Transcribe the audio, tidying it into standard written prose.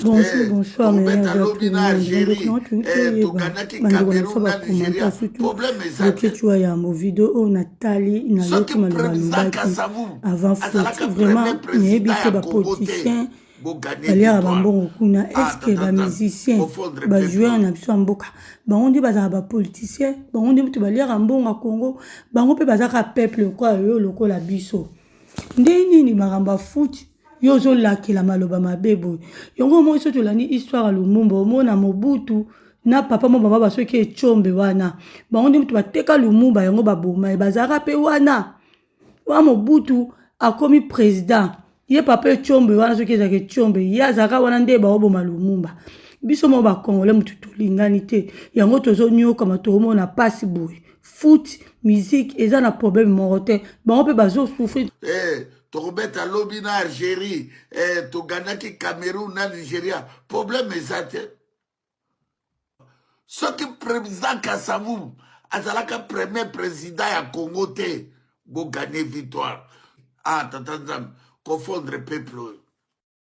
Bonjour, bonsoir, mais Tobeta Lobina Algérie, Toganaki Cameroun, Nigeria. Problème que tu as un mot vidéo Nathalie na ce qui président Kassavou avant foot vraiment n'y habite pas politicien balia bambongo kuna est-ce que ba musicien ba joueur na biso mboka bango ndi bazala ba politicien bango ndi mutu balia mbongo Congo bango pe bazaka peuple kwa yo lokola biso ndeni ni maramba foot yo zo lakela maloba mabebo yongo mo so tolani histoire à Lumumba omona Mobutu na papa mo baba soki echombe wana bango ndi mutu bateka Lumumba yango baboma bazaka pe wana wa Mobutu akomi président ye papa echombe wana soki ezaka echombe ye azaka wana nde baoboma Lumumba biso mo bakongole mutu tolingani te yango tozonyoka tomona pasi boye foot musique eza na problème moko te bango mpe bazosouffrir Tobeta Lobina Algérie, Toganaki Cameroun, Nigeria. Problème est ce qui président Kassavou, Azalaka premier président à Congo, pour gagner victoire. Ah, confondre peuple.